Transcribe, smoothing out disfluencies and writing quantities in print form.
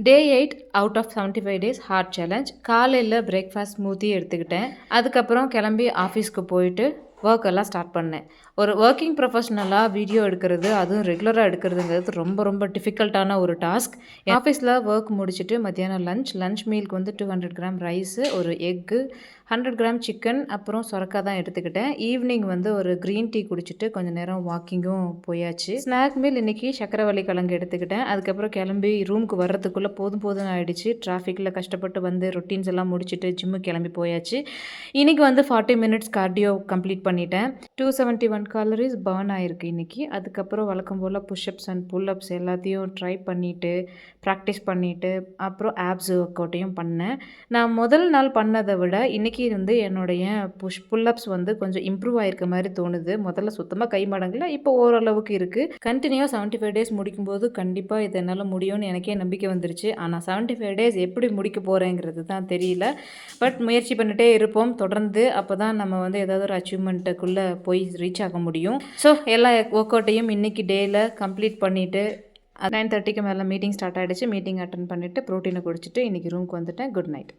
Day 8 out of 75 days hard challenge. காலையில் breakfast smoothie எடுத்துக்கிட்டேன். அதுக்கப்புறம் கிளம்பி ஆஃபீஸ்க்கு போயிட்டு ஒர்க் எல்லாம் ஸ்டார்ட் பண்ணேன். ஒரு ஒர்க்கிங் ப்ரொஃபஷ்னலாக வீடியோ எடுக்கிறது, அதுவும் ரெகுலராக எடுக்கிறதுங்கிறது ரொம்ப ரொம்ப டிஃபிகல்ட்டான ஒரு டாஸ்க். ஆஃபீஸில் ஒர்க் முடிச்சுட்டு மத்தியானம் லஞ்ச் மீலுக்கு வந்து 200 கிராம் ரைஸு, ஒரு எக்கு, 100 கிராம் சிக்கன், அப்புறம் சொரக்காய் தான் எடுத்துக்கிட்டேன். ஈவினிங் வந்து ஒரு க்ரீன் டீ குடிச்சிட்டு கொஞ்சம் நேரம் வாக்கிங்கும் போயாச்சு. ஸ்நாக் மீல் இன்றைக்கி சக்கரவள்ளி கிழங்கு எடுத்துக்கிட்டேன். அதுக்கப்புறம் கிளம்பி ரூமுக்கு வர்றதுக்குள்ளே போதும் ஆகிடுச்சு. டிராஃபிக்கில் கஷ்டப்பட்டு வந்து ரொட்டீன்ஸ் எல்லாம் முடிச்சுட்டு ஜிம்மு கிளம்பி போயாச்சு. இன்றைக்கி வந்து 40 மினிட்ஸ் கார்டியோ கம்ப்ளீட் பண்ணிட்டேன். 271 கேலரிஸ் பர்ன் ஆகிருக்கு இன்றைக்கி. அதுக்கப்புறம் வழக்கம் போல் புஷ்அப்ஸ் அண்ட் புல்அப்ஸ் எல்லாத்தையும் ட்ரை பண்ணிவிட்டு ப்ராக்டிஸ் பண்ணிவிட்டு அப்புறம் ஆப்ஸ் ஒர்க் அவுட்டையும் பண்ணேன். நான் முதல் நாள் பண்ணதை விட இன்றைக்கி வந்து என்னுடைய புல்அப்ஸ் வந்து கொஞ்சம் இம்ப்ரூவ் ஆகிருக்க மாதிரி தோணுது. முதல்ல சுத்தமாக கை மடங்கல, இப்போ ஓரளவுக்கு இருக்குது. கண்டினியூவாக 75 டேஸ் முடிக்கும்போது கண்டிப்பாக இது என்னால் முடியும்னு எனக்கே நம்பிக்கை வந்துருச்சு. ஆனால் 75 டேஸ் எப்படி முடிக்க போகிறேங்கிறது தான் தெரியல. பட் முயற்சி பண்ணிகிட்டே இருப்போம் தொடர்ந்து. அப்போ தான் நம்ம வந்து ஏதாவது ஒரு அச்சீவ்மெண்ட்டுக்குள்ளே போய் ரீச் ஆக முடியும். ஸோ எல்லா ஒர்க் அவுட்டையும் இன்றைக்கி டேயில் கம்ப்ளீட் பண்ணிவிட்டு 9:30க்கு மேலே மீட்டிங் ஸ்டார்ட் ஆகிடுச்சு. மீட்டிங் அட்டன் பண்ணிவிட்டு ப்ரோட்டீனை குடிச்சிட்டு இன்றைக்கி ரூமுக்கு வந்துட்டேன். Good night.